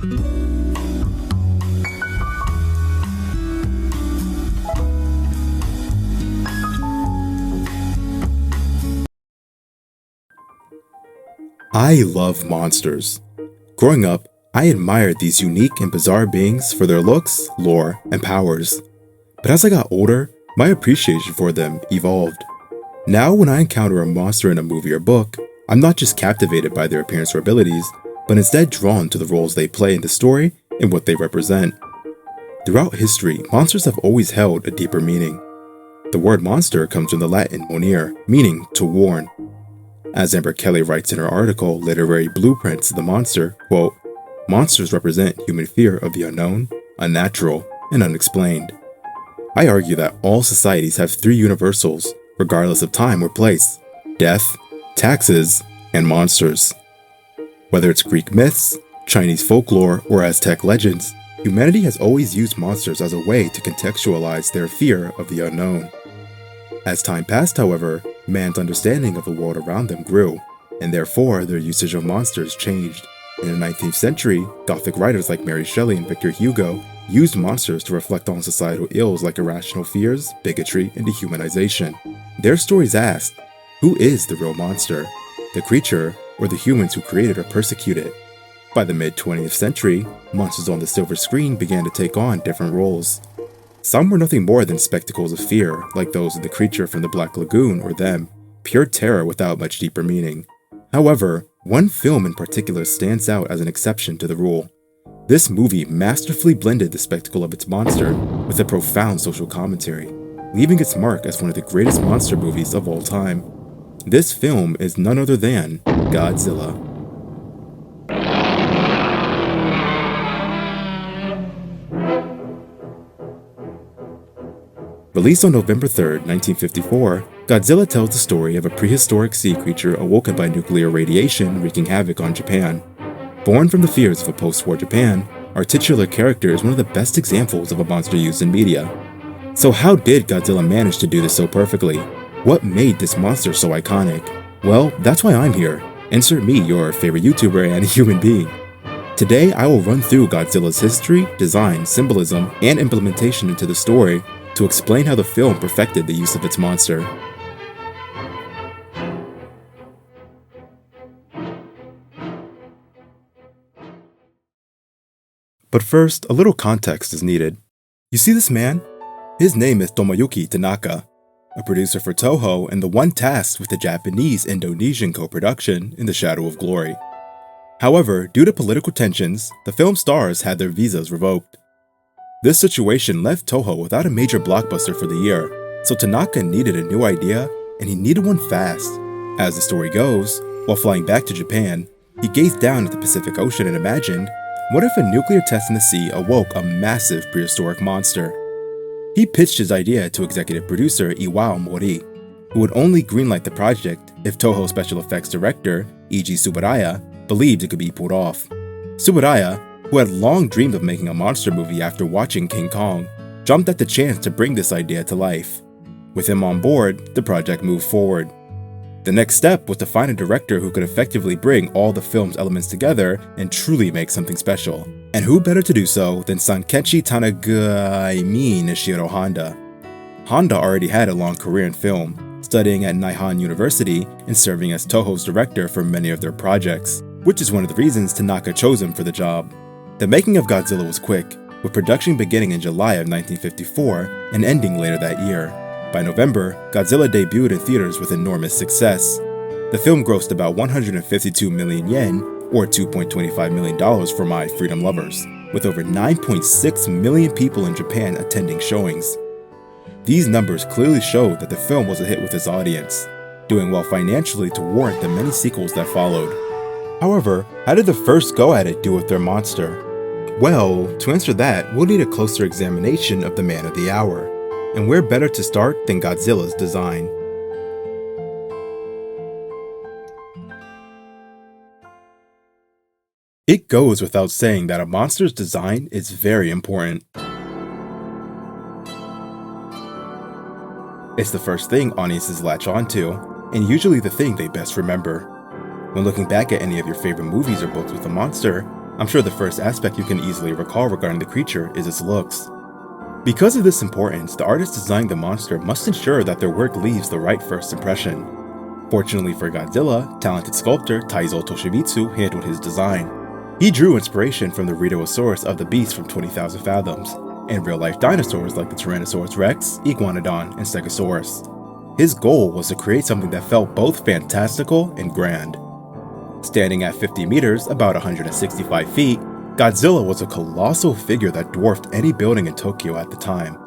I love monsters. Growing up, I admired these unique and bizarre beings for their looks, lore, and powers. But as I got older, my appreciation for them evolved. Now when I encounter a monster in a movie or book, I'm not just captivated by their appearance or abilities, but instead drawn to the roles they play in the story and what they represent. Throughout history, monsters have always held a deeper meaning. The word monster comes from the Latin monere, meaning to warn. As Amber Kelly writes in her article, Literary Blueprints of the Monster, quote, "Monsters represent human fear of the unknown, unnatural, and unexplained." I argue that all societies have three universals, regardless of time or place: death, taxes, and monsters. Whether it's Greek myths, Chinese folklore, or Aztec legends, humanity has always used monsters as a way to contextualize their fear of the unknown. As time passed, however, man's understanding of the world around them grew, and therefore their usage of monsters changed. In the 19th century, Gothic writers like Mary Shelley and Victor Hugo used monsters to reflect on societal ills like irrational fears, bigotry, and dehumanization. Their stories asked, who is the real monster? The creature, or the humans who created or persecuted it? By the mid-20th century, monsters on the silver screen began to take on different roles. Some were nothing more than spectacles of fear, like those of the creature from the Black Lagoon or Them, pure terror without much deeper meaning. However, one film in particular stands out as an exception to the rule. This movie masterfully blended the spectacle of its monster with a profound social commentary, leaving its mark as one of the greatest monster movies of all time. This film is none other than Godzilla. Released on November 3, 1954, Godzilla tells the story of a prehistoric sea creature awoken by nuclear radiation wreaking havoc on Japan. Born from the fears of a post-war Japan, our titular character is one of the best examples of a monster used in media. So how did Godzilla manage to do this so perfectly? What made this monster so iconic? Well, that's why I'm here. Insert me, your favorite YouTuber and a human being. Today, I will run through Godzilla's history, design, symbolism, and implementation into the story to explain how the film perfected the use of its monster. But first, a little context is needed. You see this man? His name is Tomoyuki Tanaka, a producer for Toho and the one tasked with the Japanese-Indonesian co-production in The Shadow of Glory. However, due to political tensions, the film stars had their visas revoked. This situation left Toho without a major blockbuster for the year, so Tanaka needed a new idea, and he needed one fast. As the story goes, while flying back to Japan, he gazed down at the Pacific Ocean and imagined, what if a nuclear test in the sea awoke a massive prehistoric monster? He pitched his idea to executive producer Iwao Mori, who would only greenlight the project if Toho special effects director Eiji Tsuburaya believed it could be pulled off. Tsuburaya, who had long dreamed of making a monster movie after watching King Kong, jumped at the chance to bring this idea to life. With him on board, the project moved forward. The next step was to find a director who could effectively bring all the film's elements together and truly make something special. And who better to do so than Sankechi Nishiro Honda. Honda already had a long career in film, studying at Nihon University and serving as Toho's director for many of their projects, which is one of the reasons Tanaka chose him for the job. The making of Godzilla was quick, with production beginning in July of 1954 and ending later that year. By November, Godzilla debuted in theaters with enormous success. The film grossed about 152 million yen, or $2.25 million for my freedom lovers, with over 9.6 million people in Japan attending showings. These numbers clearly showed that the film was a hit with its audience, doing well financially to warrant the many sequels that followed. However, how did the first go at it do with their monster? Well, to answer that, we'll need a closer examination of the man of the hour, and where better to start than Godzilla's design. It goes without saying that a monster's design is very important. It's the first thing audiences latch onto, and usually the thing they best remember. When looking back at any of your favorite movies or books with a monster, I'm sure the first aspect you can easily recall regarding the creature is its looks. Because of this importance, the artist designing the monster must ensure that their work leaves the right first impression. Fortunately for Godzilla, talented sculptor Taizo Toshimitsu handled his design. He drew inspiration from the Rhedosaurus of the beast from 20,000 Fathoms, and real-life dinosaurs like the Tyrannosaurus Rex, Iguanodon, and Stegosaurus. His goal was to create something that felt both fantastical and grand. Standing at 50 meters, about 165 feet, Godzilla was a colossal figure that dwarfed any building in Tokyo at the time.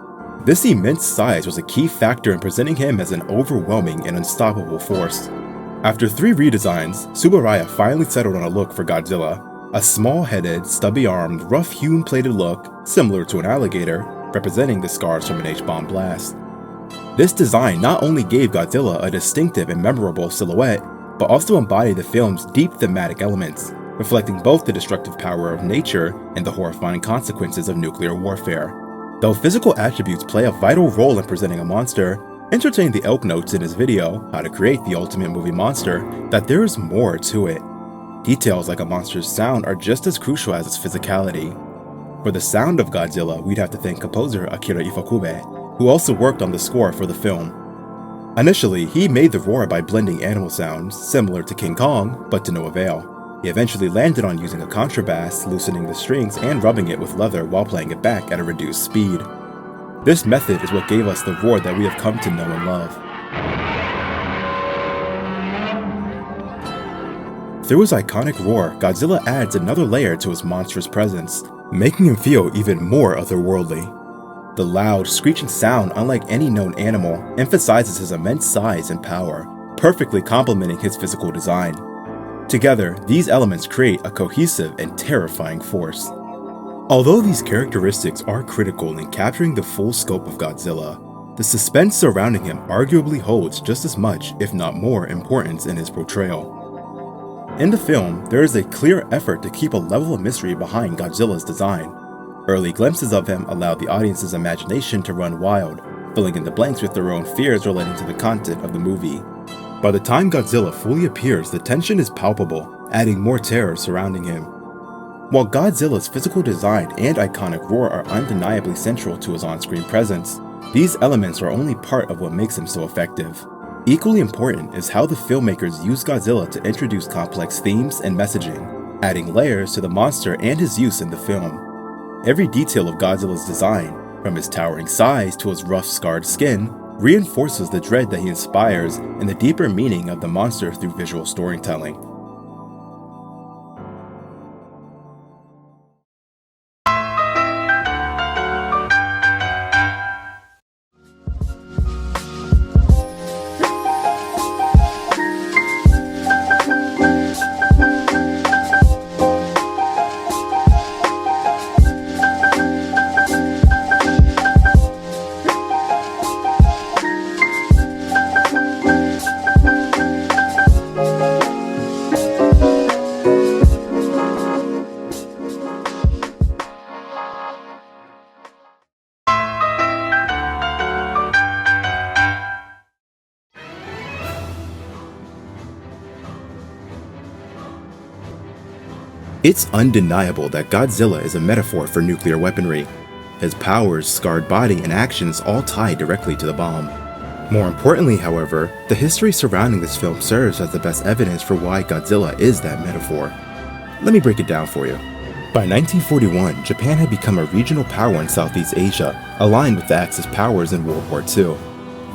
This immense size was a key factor in presenting him as an overwhelming and unstoppable force. After 3 redesigns, Tsuburaya finally settled on a look for Godzilla, a small-headed, stubby-armed, rough-hewn plated look similar to an alligator, representing the scars from an H-bomb blast. This design not only gave Godzilla a distinctive and memorable silhouette, but also embodied the film's deep thematic elements, reflecting both the destructive power of nature and the horrifying consequences of nuclear warfare. Though physical attributes play a vital role in presenting a monster, entertain the Elk notes in his video, How to Create the Ultimate Movie Monster, that there is more to it. Details like a monster's sound are just as crucial as its physicality. For the sound of Godzilla, we'd have to thank composer Akira Ifukube, who also worked on the score for the film. Initially, he made the roar by blending animal sounds, similar to King Kong, but to no avail. He eventually landed on using a contrabass, loosening the strings and rubbing it with leather while playing it back at a reduced speed. This method is what gave us the roar that we have come to know and love. Through his iconic roar, Godzilla adds another layer to his monstrous presence, making him feel even more otherworldly. The loud, screeching sound, unlike any known animal, emphasizes his immense size and power, perfectly complementing his physical design. Together, these elements create a cohesive and terrifying force. Although these characteristics are critical in capturing the full scope of Godzilla, the suspense surrounding him arguably holds just as much, if not more, importance in his portrayal. In the film, there is a clear effort to keep a level of mystery behind Godzilla's design. Early glimpses of him allow the audience's imagination to run wild, filling in the blanks with their own fears relating to the content of the movie. By the time Godzilla fully appears, the tension is palpable, adding more terror surrounding him. While Godzilla's physical design and iconic roar are undeniably central to his on-screen presence, these elements are only part of what makes him so effective. Equally important is how the filmmakers use Godzilla to introduce complex themes and messaging, adding layers to the monster and his use in the film. Every detail of Godzilla's design, from his towering size to his rough, scarred skin, reinforces the dread that he inspires and the deeper meaning of the monster through visual storytelling. It's undeniable that Godzilla is a metaphor for nuclear weaponry. His powers, scarred body, and actions all tie directly to the bomb. More importantly, however, the history surrounding this film serves as the best evidence for why Godzilla is that metaphor. Let me break it down for you. By 1941, Japan had become a regional power in Southeast Asia, aligned with the Axis powers in World War II.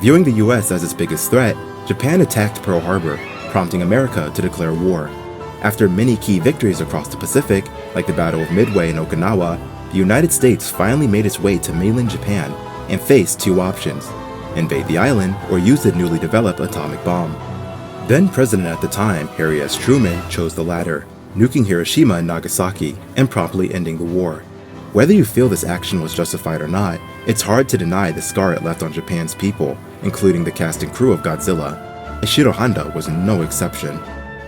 Viewing the US as its biggest threat, Japan attacked Pearl Harbor, prompting America to declare war. After many key victories across the Pacific, like the Battle of Midway and Okinawa, the United States finally made its way to mainland Japan and faced 2 options: invade the island or use the newly developed atomic bomb. Then President at the time, Harry S. Truman, chose the latter, nuking Hiroshima and Nagasaki and promptly ending the war. Whether you feel this action was justified or not, it's hard to deny the scar it left on Japan's people, including the cast and crew of Godzilla. Ishiro Honda was no exception.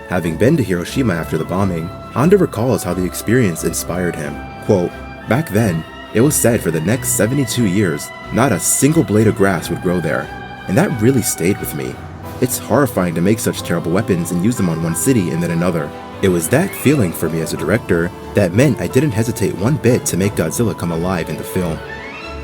Having been to Hiroshima after the bombing, Honda recalls how the experience inspired him. Quote, "Back then, it was said for the next 72 years, not a single blade of grass would grow there, and that really stayed with me. It's horrifying to make such terrible weapons and use them on one city and then another. It was that feeling for me as a director that meant I didn't hesitate one bit to make Godzilla come alive in the film.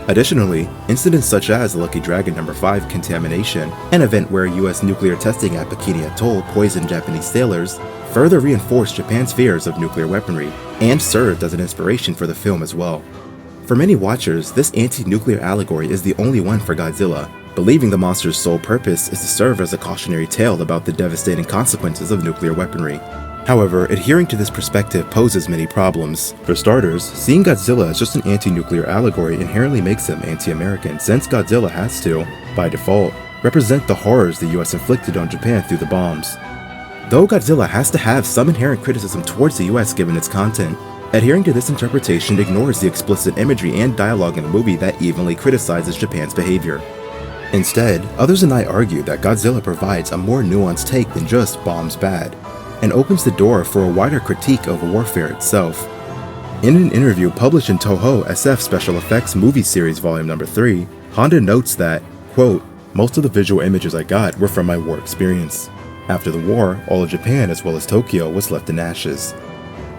Additionally, incidents such as the Lucky Dragon No. 5 contamination, an event where US nuclear testing at Bikini Atoll poisoned Japanese sailors, further reinforced Japan's fears of nuclear weaponry, and served as an inspiration for the film as well. For many watchers, this anti-nuclear allegory is the only one for Godzilla, believing the monster's sole purpose is to serve as a cautionary tale about the devastating consequences of nuclear weaponry. However, adhering to this perspective poses many problems. For starters, seeing Godzilla as just an anti-nuclear allegory inherently makes him anti-American, since Godzilla has to, by default, represent the horrors the US inflicted on Japan through the bombs. Though Godzilla has to have some inherent criticism towards the US given its content, adhering to this interpretation ignores the explicit imagery and dialogue in the movie that evenly criticizes Japan's behavior. Instead, others and I argue that Godzilla provides a more nuanced take than just bombs bad, and opens the door for a wider critique of warfare itself. In an interview published in Toho SF Special Effects Movie Series Volume No. 3, Honda notes that, quote, "Most of the visual images I got were from my war experience. After the war, all of Japan as well as Tokyo was left in ashes."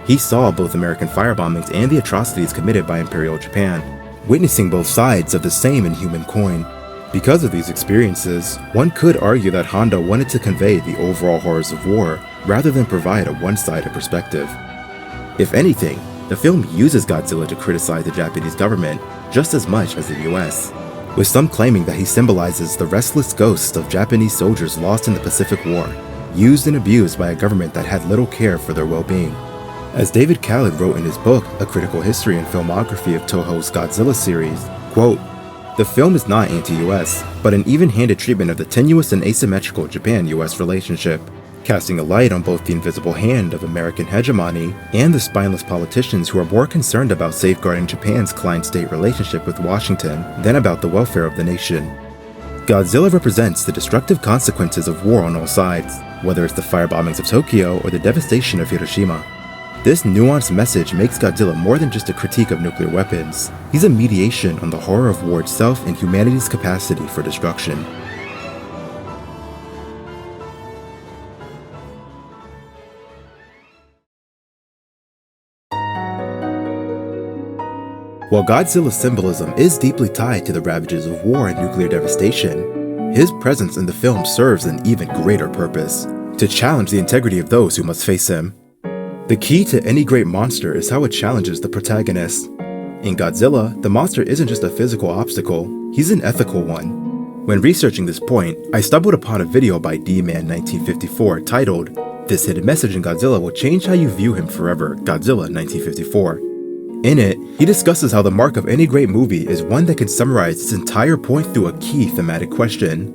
He saw both American firebombings and the atrocities committed by Imperial Japan, witnessing both sides of the same inhuman coin. Because of these experiences, one could argue that Honda wanted to convey the overall horrors of war rather than provide a one-sided perspective. If anything, the film uses Godzilla to criticize the Japanese government just as much as the US, with some claiming that he symbolizes the restless ghosts of Japanese soldiers lost in the Pacific War, used and abused by a government that had little care for their well-being. As David Khaled wrote in his book, A Critical History and Filmography of Toho's Godzilla series, quote, "The film is not anti-US, but an even-handed treatment of the tenuous and asymmetrical Japan-US relationship, casting a light on both the invisible hand of American hegemony and the spineless politicians who are more concerned about safeguarding Japan's client-state relationship with Washington than about the welfare of the nation. Godzilla represents the destructive consequences of war on all sides, whether it's the firebombings of Tokyo or the devastation of Hiroshima. This nuanced message makes Godzilla more than just a critique of nuclear weapons. He's a mediation on the horror of war itself and humanity's capacity for destruction." While Godzilla's symbolism is deeply tied to the ravages of war and nuclear devastation, his presence in the film serves an even greater purpose: to challenge the integrity of those who must face him. The key to any great monster is how it challenges the protagonist. In Godzilla, the monster isn't just a physical obstacle, he's an ethical one. When researching this point, I stumbled upon a video by D-Man 1954 titled, "This Hidden Message in Godzilla Will Change How You View Him Forever, Godzilla 1954. In it, he discusses how the mark of any great movie is one that can summarize its entire point through a key thematic question.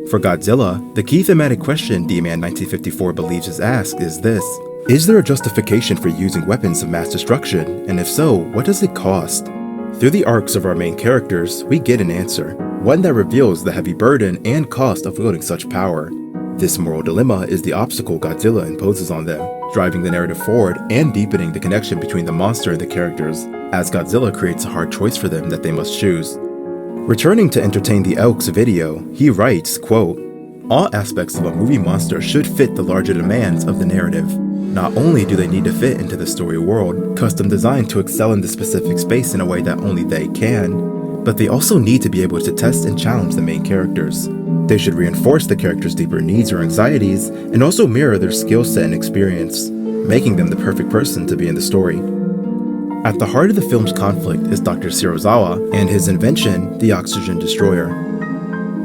For Godzilla, the key thematic question D-Man 1954 believes is asked is this: is there a justification for using weapons of mass destruction, and if so, what does it cost? Through the arcs of our main characters, we get an answer, one that reveals the heavy burden and cost of wielding such power. This moral dilemma is the obstacle Godzilla imposes on them, driving the narrative forward and deepening the connection between the monster and the characters, as Godzilla creates a hard choice for them that they must choose. Returning to Entertain the Elks video, he writes, quote, "All aspects of a movie monster should fit the larger demands of the narrative. Not only do they need to fit into the story world, custom designed to excel in the specific space in a way that only they can, but they also need to be able to test and challenge the main characters. They should reinforce the characters' deeper needs or anxieties, and also mirror their skill set and experience, making them the perfect person to be in the story." At the heart of the film's conflict is Dr. Serizawa and his invention, the Oxygen Destroyer.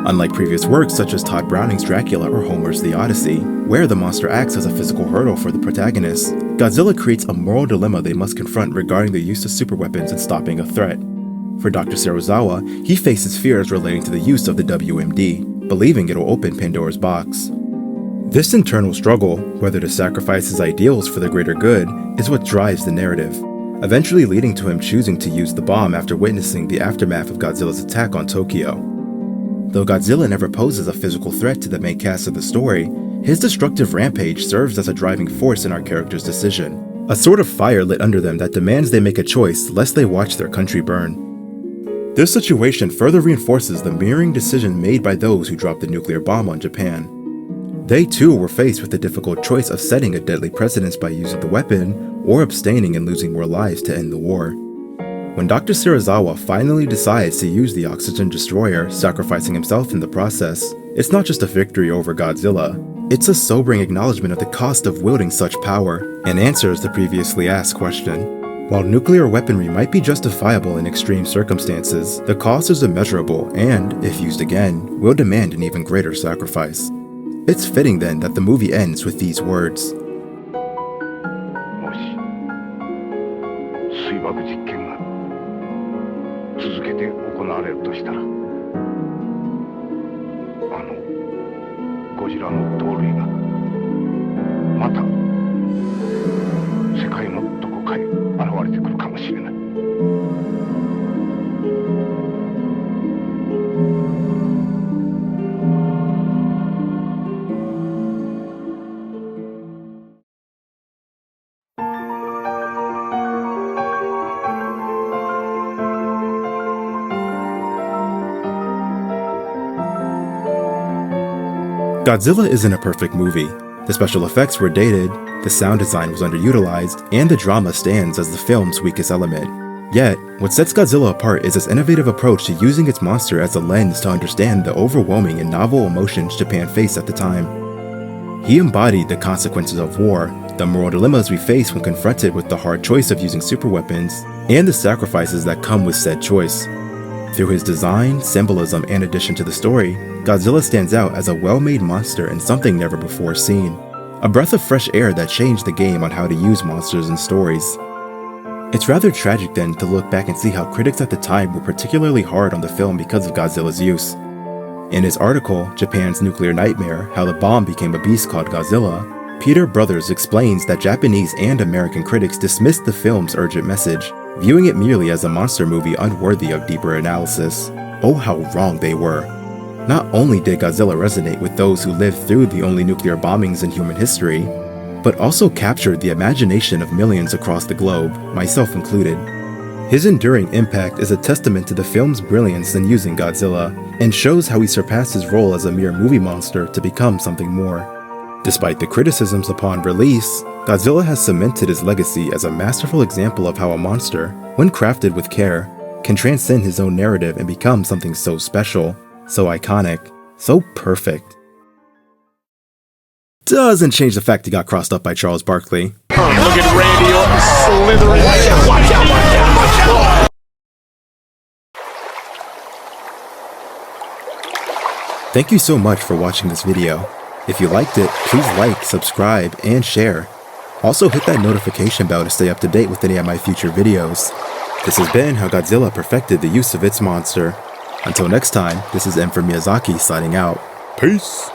Unlike previous works such as Todd Browning's Dracula or Homer's The Odyssey, where the monster acts as a physical hurdle for the protagonist, Godzilla creates a moral dilemma they must confront regarding the use of superweapons in stopping a threat. For Dr. Serizawa, he faces fears relating to the use of the WMD, believing it'll open Pandora's box. This internal struggle, whether to sacrifice his ideals for the greater good, is what drives the narrative, eventually leading to him choosing to use the bomb after witnessing the aftermath of Godzilla's attack on Tokyo. Though Godzilla never poses a physical threat to the main cast of the story, his destructive rampage serves as a driving force in our characters' decision, a sort of fire lit under them that demands they make a choice lest they watch their country burn. This situation further reinforces the mirroring decision made by those who dropped the nuclear bomb on Japan. They too were faced with the difficult choice of setting a deadly precedence by using the weapon, or abstaining and losing more lives to end the war. When Dr. Serizawa finally decides to use the oxygen destroyer, sacrificing himself in the process, it's not just a victory over Godzilla, it's a sobering acknowledgement of the cost of wielding such power, and answers the previously asked question. While nuclear weaponry might be justifiable in extreme circumstances, the cost is immeasurable and, if used again, will demand an even greater sacrifice. It's fitting then that the movie ends with these words. 続けて行われるとしたら、ゴジラの同類がまた世界のどこかへ現れてくるかもしれない。Godzilla isn't a perfect movie. The special effects were dated, the sound design was underutilized, and the drama stands as the film's weakest element. Yet, what sets Godzilla apart is its innovative approach to using its monster as a lens to understand the overwhelming and novel emotions Japan faced at the time. He embodied the consequences of war, the moral dilemmas we face when confronted with the hard choice of using superweapons, and the sacrifices that come with said choice. Through his design, symbolism, and addition to the story, Godzilla stands out as a well-made monster and something never before seen. A breath of fresh air that changed the game on how to use monsters in stories. It's rather tragic then to look back and see how critics at the time were particularly hard on the film because of Godzilla's use. In his article, Japan's Nuclear Nightmare, How the Bomb Became a Beast Called Godzilla, Peter Brothers explains that Japanese and American critics dismissed the film's urgent message, viewing it merely as a monster movie unworthy of deeper analysis. Oh, how wrong they were. Not only did Godzilla resonate with those who lived through the only nuclear bombings in human history, but also captured the imagination of millions across the globe, myself included. His enduring impact is a testament to the film's brilliance in using Godzilla, and shows how he surpassed his role as a mere movie monster to become something more. Despite the criticisms upon release, Godzilla has cemented his legacy as a masterful example of how a monster, when crafted with care, can transcend his own narrative and become something so special, so iconic, so perfect. Doesn't change the fact he got crossed up by Charles Barkley. Look at Randy Orton slithering. Watch out, watch out, watch out! Thank you so much for watching this video. If you liked it, please like, subscribe, and share. Also hit that notification bell to stay up to date with any of my future videos. This has been how Godzilla perfected the use of its monster. Until next time, this is M for Miyazaki signing out. Peace!